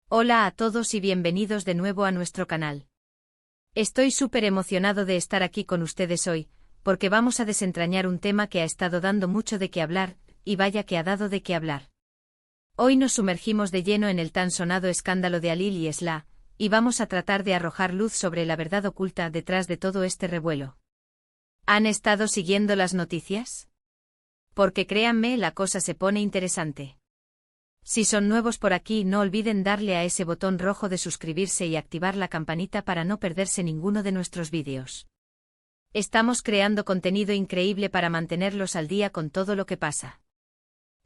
Hola a todos y bienvenidos de nuevo a nuestro canal. Estoy súper emocionado de estar aquí con ustedes hoy, porque vamos a desentrañar un tema que ha estado dando mucho de qué hablar, y vaya que ha dado de qué hablar. Hoy nos sumergimos de lleno en el tan sonado escándalo de Halil y Esla, y vamos a tratar de arrojar luz sobre la verdad oculta detrás de todo este revuelo. ¿Han estado siguiendo las noticias? Porque créanme, la cosa se pone interesante. Si son nuevos por aquí, no olviden darle a ese botón rojo de suscribirse y activar la campanita para no perderse ninguno de nuestros vídeos. Estamos creando contenido increíble para mantenerlos al día con todo lo que pasa.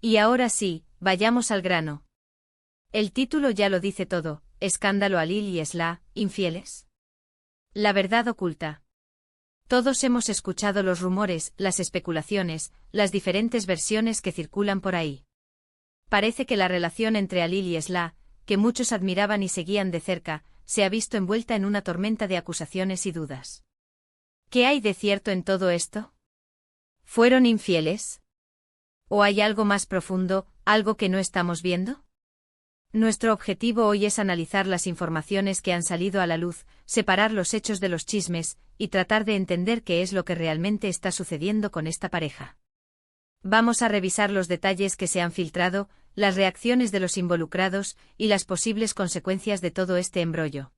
Y ahora sí, vayamos al grano. El título ya lo dice todo: escándalo Halil y Esla, infieles. La verdad oculta. Todos hemos escuchado los rumores, las especulaciones, las diferentes versiones que circulan por ahí. Parece que la relación entre Halil y Esla, que muchos admiraban y seguían de cerca, se ha visto envuelta en una tormenta de acusaciones y dudas. ¿Qué hay de cierto en todo esto? ¿Fueron infieles? ¿O hay algo más profundo, algo que no estamos viendo? Nuestro objetivo hoy es analizar las informaciones que han salido a la luz, separar los hechos de los chismes, y tratar de entender qué es lo que realmente está sucediendo con esta pareja. Vamos a revisar los detalles que se han filtrado, las reacciones de los involucrados y las posibles consecuencias de todo este embrollo.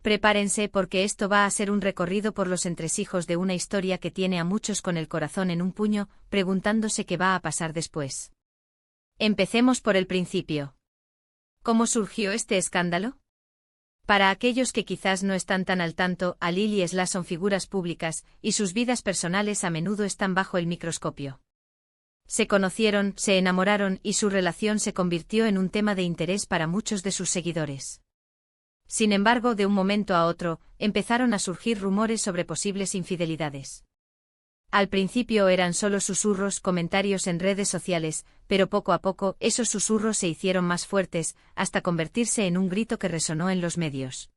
Prepárense porque esto va a ser un recorrido por los entresijos de una historia que tiene a muchos con el corazón en un puño, preguntándose qué va a pasar después. Empecemos por el principio. ¿Cómo surgió este escándalo? Para aquellos que quizás no están tan al tanto, Halil y Esla son figuras públicas, y sus vidas personales a menudo están bajo el microscopio. Se conocieron, se enamoraron y su relación se convirtió en un tema de interés para muchos de sus seguidores. Sin embargo, de un momento a otro, empezaron a surgir rumores sobre posibles infidelidades. Al principio eran solo susurros, comentarios en redes sociales, pero poco a poco esos susurros se hicieron más fuertes, hasta convertirse en un grito que resonó en los medios.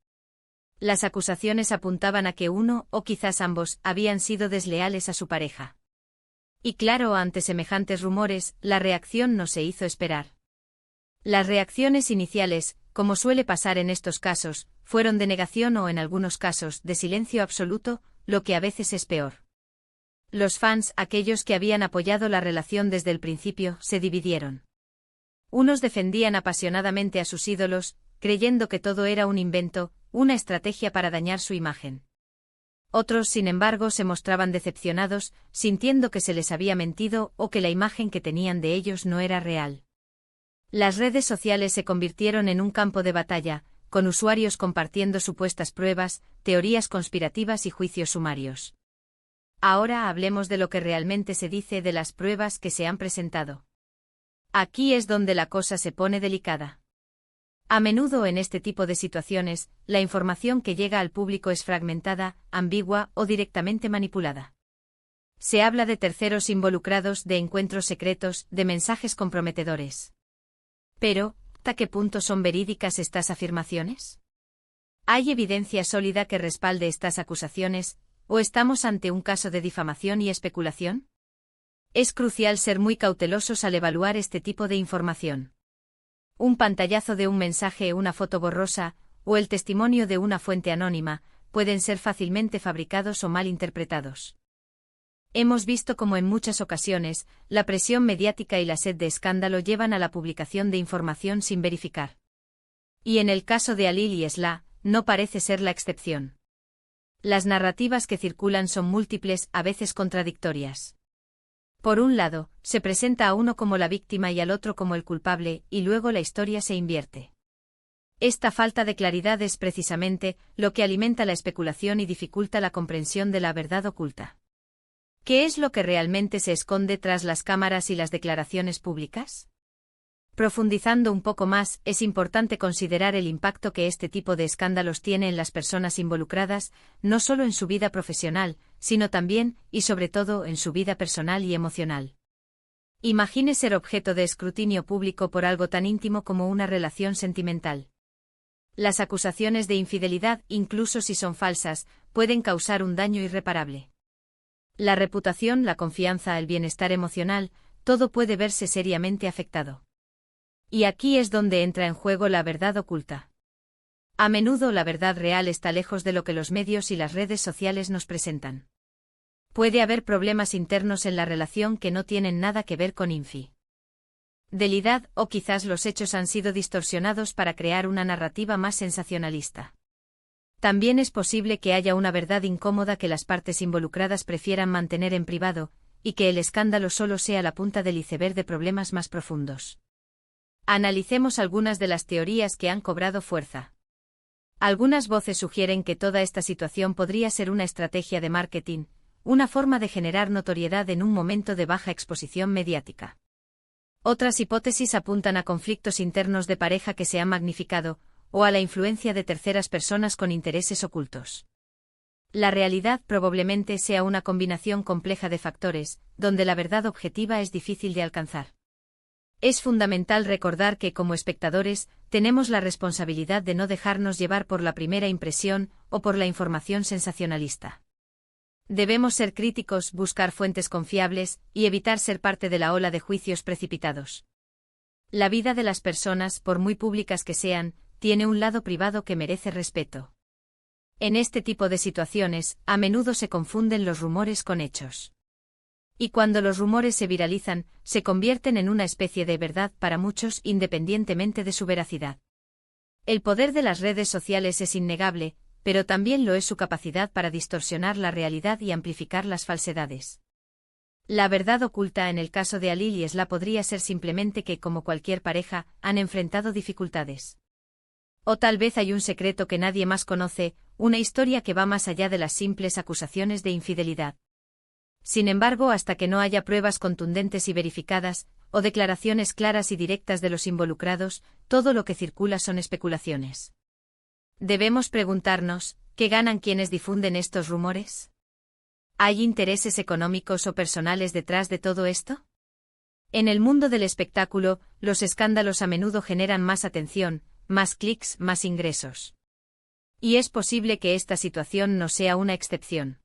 Las acusaciones apuntaban a que uno, o quizás ambos, habían sido desleales a su pareja. Y claro, ante semejantes rumores, la reacción no se hizo esperar. Las reacciones iniciales, como suele pasar en estos casos, fueron de negación o en algunos casos de silencio absoluto, lo que a veces es peor. Los fans, aquellos que habían apoyado la relación desde el principio, se dividieron. Unos defendían apasionadamente a sus ídolos, creyendo que todo era un invento, una estrategia para dañar su imagen. Otros, sin embargo, se mostraban decepcionados, sintiendo que se les había mentido o que la imagen que tenían de ellos no era real. Las redes sociales se convirtieron en un campo de batalla, con usuarios compartiendo supuestas pruebas, teorías conspirativas y juicios sumarios. Ahora hablemos de lo que realmente se dice de las pruebas que se han presentado. Aquí es donde la cosa se pone delicada. A menudo en este tipo de situaciones, la información que llega al público es fragmentada, ambigua o directamente manipulada. Se habla de terceros involucrados, de encuentros secretos, de mensajes comprometedores. Pero, ¿hasta qué punto son verídicas estas afirmaciones? ¿Hay evidencia sólida que respalde estas acusaciones, o estamos ante un caso de difamación y especulación? Es crucial ser muy cautelosos al evaluar este tipo de información. Un pantallazo de un mensaje, una foto borrosa, o el testimonio de una fuente anónima, pueden ser fácilmente fabricados o mal interpretados. Hemos visto cómo en muchas ocasiones, la presión mediática y la sed de escándalo llevan a la publicación de información sin verificar. Y en el caso de Halil y Esla, no parece ser la excepción. Las narrativas que circulan son múltiples, a veces contradictorias. Por un lado, se presenta a uno como la víctima y al otro como el culpable, y luego la historia se invierte. Esta falta de claridad es precisamente lo que alimenta la especulación y dificulta la comprensión de la verdad oculta. ¿Qué es lo que realmente se esconde tras las cámaras y las declaraciones públicas? Profundizando un poco más, es importante considerar el impacto que este tipo de escándalos tiene en las personas involucradas, no solo en su vida profesional, sino también, y sobre todo, en su vida personal y emocional. Imagine ser objeto de escrutinio público por algo tan íntimo como una relación sentimental. Las acusaciones de infidelidad, incluso si son falsas, pueden causar un daño irreparable. La reputación, la confianza, el bienestar emocional, todo puede verse seriamente afectado. Y aquí es donde entra en juego la verdad oculta. A menudo la verdad real está lejos de lo que los medios y las redes sociales nos presentan. Puede haber problemas internos en la relación que no tienen nada que ver con infidelidad, o quizás los hechos han sido distorsionados para crear una narrativa más sensacionalista. También es posible que haya una verdad incómoda que las partes involucradas prefieran mantener en privado, y que el escándalo solo sea la punta del iceberg de problemas más profundos. Analicemos algunas de las teorías que han cobrado fuerza. Algunas voces sugieren que toda esta situación podría ser una estrategia de marketing, una forma de generar notoriedad en un momento de baja exposición mediática. Otras hipótesis apuntan a conflictos internos de pareja que se han magnificado, o a la influencia de terceras personas con intereses ocultos. La realidad probablemente sea una combinación compleja de factores, donde la verdad objetiva es difícil de alcanzar. Es fundamental recordar que, como espectadores, tenemos la responsabilidad de no dejarnos llevar por la primera impresión o por la información sensacionalista. Debemos ser críticos, buscar fuentes confiables y evitar ser parte de la ola de juicios precipitados. La vida de las personas, por muy públicas que sean, tiene un lado privado que merece respeto. En este tipo de situaciones, a menudo se confunden los rumores con hechos. Y cuando los rumores se viralizan, se convierten en una especie de verdad para muchos independientemente de su veracidad. El poder de las redes sociales es innegable, pero también lo es su capacidad para distorsionar la realidad y amplificar las falsedades. La verdad oculta en el caso de Alil y Esla podría ser simplemente que, como cualquier pareja, han enfrentado dificultades. O tal vez hay un secreto que nadie más conoce, una historia que va más allá de las simples acusaciones de infidelidad. Sin embargo, hasta que no haya pruebas contundentes y verificadas, o declaraciones claras y directas de los involucrados, todo lo que circula son especulaciones. Debemos preguntarnos, ¿qué ganan quienes difunden estos rumores? ¿Hay intereses económicos o personales detrás de todo esto? En el mundo del espectáculo, los escándalos a menudo generan más atención, más clics, más ingresos. Y es posible que esta situación no sea una excepción.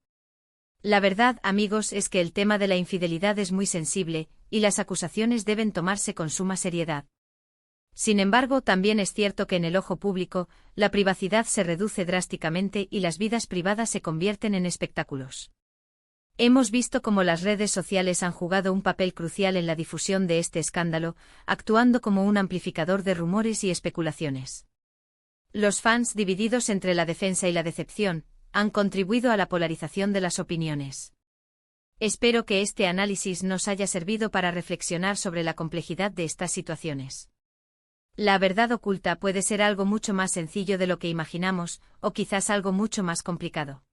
La verdad, amigos, es que el tema de la infidelidad es muy sensible, y las acusaciones deben tomarse con suma seriedad. Sin embargo, también es cierto que en el ojo público, la privacidad se reduce drásticamente y las vidas privadas se convierten en espectáculos. Hemos visto cómo las redes sociales han jugado un papel crucial en la difusión de este escándalo, actuando como un amplificador de rumores y especulaciones. Los fans, divididos entre la defensa y la decepción, han contribuido a la polarización de las opiniones. Espero que este análisis nos haya servido para reflexionar sobre la complejidad de estas situaciones. La verdad oculta puede ser algo mucho más sencillo de lo que imaginamos, o quizás algo mucho más complicado.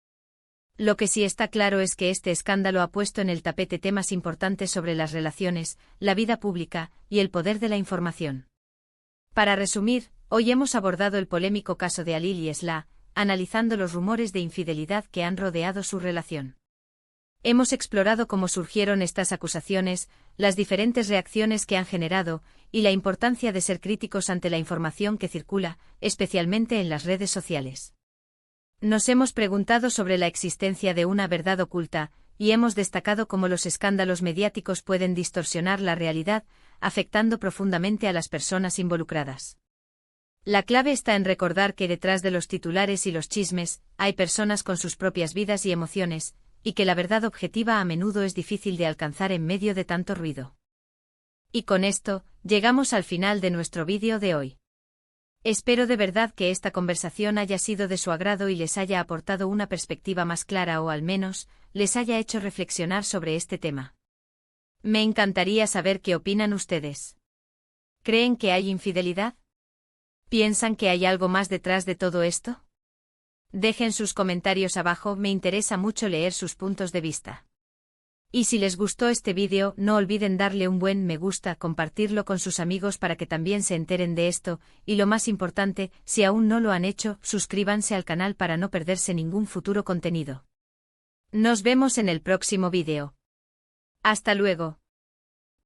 Lo que sí está claro es que este escándalo ha puesto en el tapete temas importantes sobre las relaciones, la vida pública y el poder de la información. Para resumir, hoy hemos abordado el polémico caso de Alil y Esla, analizando los rumores de infidelidad que han rodeado su relación. Hemos explorado cómo surgieron estas acusaciones, las diferentes reacciones que han generado, y la importancia de ser críticos ante la información que circula, especialmente en las redes sociales. Nos hemos preguntado sobre la existencia de una verdad oculta, y hemos destacado cómo los escándalos mediáticos pueden distorsionar la realidad, afectando profundamente a las personas involucradas. La clave está en recordar que detrás de los titulares y los chismes, hay personas con sus propias vidas y emociones, y que la verdad objetiva a menudo es difícil de alcanzar en medio de tanto ruido. Y con esto, llegamos al final de nuestro vídeo de hoy. Espero de verdad que esta conversación haya sido de su agrado y les haya aportado una perspectiva más clara o al menos, les haya hecho reflexionar sobre este tema. Me encantaría saber qué opinan ustedes. ¿Creen que hay infidelidad? ¿Piensan que hay algo más detrás de todo esto? Dejen sus comentarios abajo, me interesa mucho leer sus puntos de vista. Y si les gustó este vídeo, no olviden darle un buen me gusta, compartirlo con sus amigos para que también se enteren de esto, y lo más importante, si aún no lo han hecho, suscríbanse al canal para no perderse ningún futuro contenido. Nos vemos en el próximo vídeo. Hasta luego.